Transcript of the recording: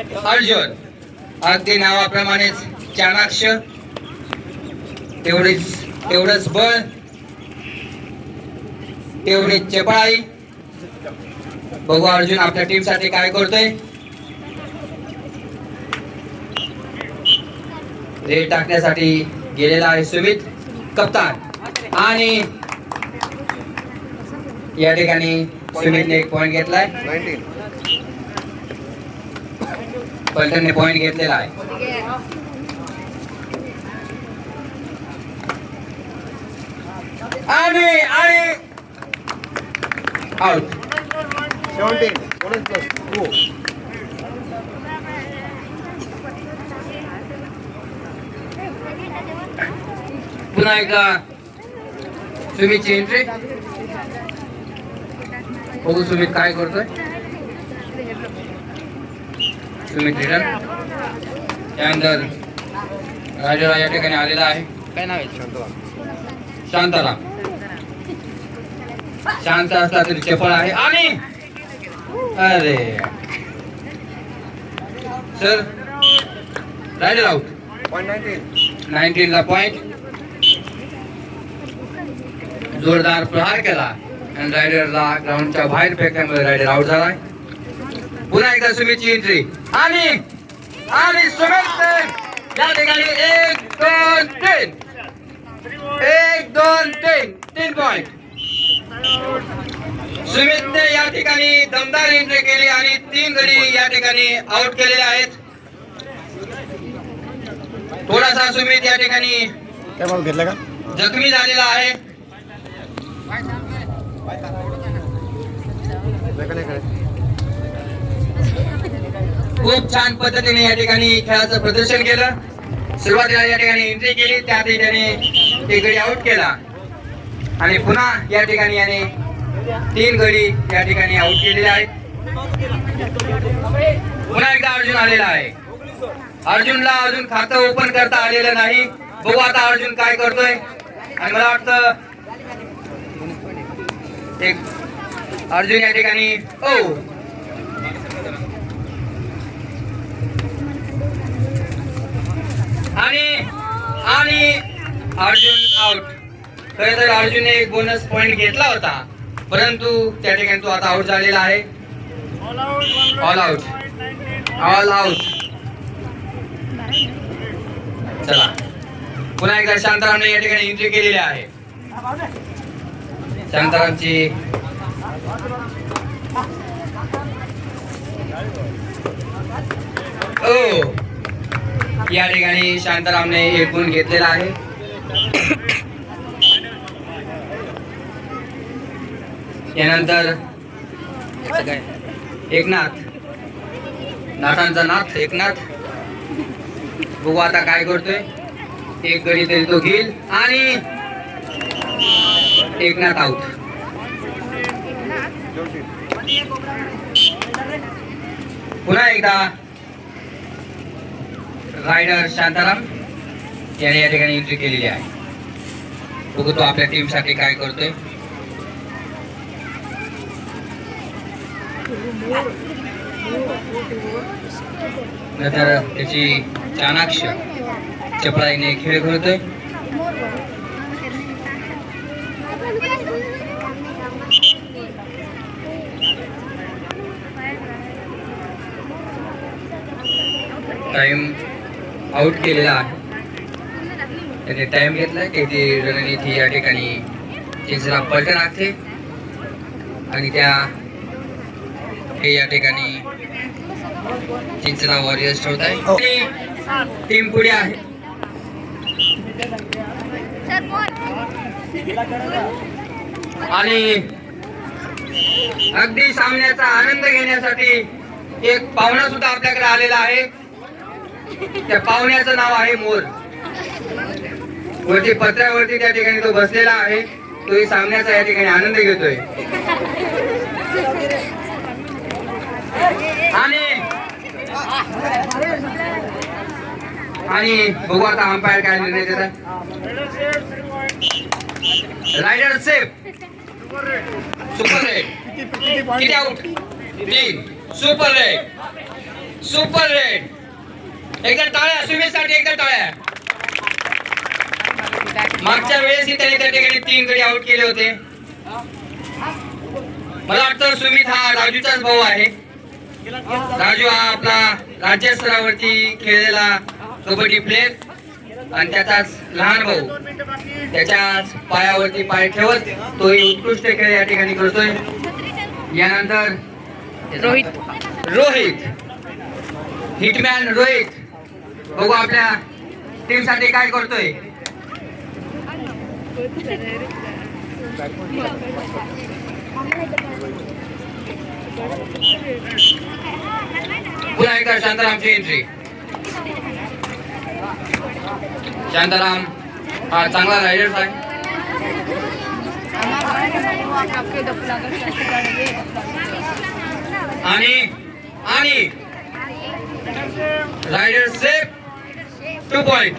अर्जुन अगदी नावाप्रमाणेच चाणाक्ष, तेवढंच बळ, तेवढीच चपळाई. बघू अर्जुन आपल्या टीम साठी काय करतोय. रेड टाकण्यासाठी गेलेला आहे सुमित कप्तान आणि या ठिकाणी सुमितने एक पॉइंट घेतलाय. पलटनने पॉइंट घेतलेला आहे. आणि आउट. 17 bonus plus 2. पुन्हा एकदा सुमितची एंट्री. बघू सुमित काय करतोय. सुमित रिटर्न. त्यानंतर राजा या ठिकाणी आलेला आहे. काय नाव आहे? शांताराम. शांत असला तरी चपळ आहे. आणि अरे सर रायडर आउट. 19 ला पॉइंट. जोरदार प्रहार केला आणि रायडरला ग्राउंडच्या बाहेर फेकल्यामुळे रायडर आउट झालाय. पुन्हा एकदा सुमितची एंट्री आणि सुमित या ठिकाणी 1-2-3 पॉइंट. सुमितने या ठिकाणी दमदार एंट्री केली आणि 3 गडी या ठिकाणी आउट केलेले आहेत. थोडासा सुमित या ठिकाणी घेतला का जखमी झालेला आहे. खूप छान पद्धतीने या ठिकाणी खेळाचं प्रदर्शन केलं. सुरुवातीला या ठिकाणी एंट्री केली, त्यातही त्याने 1 गडी आउट केला आणि पुन्हा या ठिकाणी याने 3 गडी या ठिकाणी आउट केलेले आहेत. पुन्हा एकदा अर्जुन आलेला आहे. अर्जुनला अजून खातं ओपन करता आलेलं नाही. बघू आता अर्जुन काय करतोय. आणि मला वाटतं एक अर्जुन या ठिकाणी आणि अर्जुन आउट. खरं तर अर्जुनने एक बोनस पॉइंट घेतला होता, परंतु त्या ठिकाणी तो आता आउट झालेला आहे. All out. चला पुन्हा एकदा शांतारामने या ठिकाणी एंट्री केलेली आहे. शांतारामची या ठिकाणी शांतारामने 1 गुण घेतलेला आहे. यानंतर नाथांचा नाथ एकनाथ. बघू आता काय करतोय. 1 गडी तरी तो घेईल आणि एकनाथ आउट. पुन्हा एकदा रायडर शांताराम याने या ठिकाणी एंट्री केलेली आहे. बघू तो आपल्या टीम साठी काय करतोय. नंतर त्याची चाणाक्ष चपळाईने खेळ खेळतोय. टाइम आउट केलेला आहे. त्याने टाइम घेतलाय. त्याची रणनीती या ठिकाणी चिंचला पलटन आखते आणि त्या हे या ठिकाणी चिंचला वॉरियर्स ठेवत आहे. टीम पुढे आहे. आणि अगदी सामन्याचा आनंद घेण्यासाठी एक पाहुणा सुद्धा आपल्याकडे आलेला आहे. त्या पाहुण्याचं नाव आहे मोर. वरती पत्र्यावरती त्या ठिकाणी तो बसलेला आहे. तो सामन्याचा या ठिकाणी आनंद घेतोय. आणि बघू आता अंपायर काय निर्णय देतात. Raider safe. Super raid. किती out? 3. Super raid. Super raid. एकदा टाळ्या सुमितसाठी, एकदा टाळ्या. मागच्या वेळेसही त्याने त्या ठिकाणी 3 गडी आउट केले होते. मला वाटतं सुमित हा राजूचाच भाऊ आहे. राजू हा आपला राज्य स्तरावरती खेळलेला कबड्डी प्लेयर आणि त्याचाच लहान भाऊ त्याच्याच पायावरती पाय ठेवत तोही उत्कृष्ट खेळ या ठिकाणी करतोय. यानंतर रोहित हिटमॅन रोहित बघू आपल्या टीम साठी काय करतोय. पुन्हा एकदा शांतारामची एंट्री. शांताराम हा चांगला रायडर आहे. आणि रायडर सेफ 2 पॉइंट.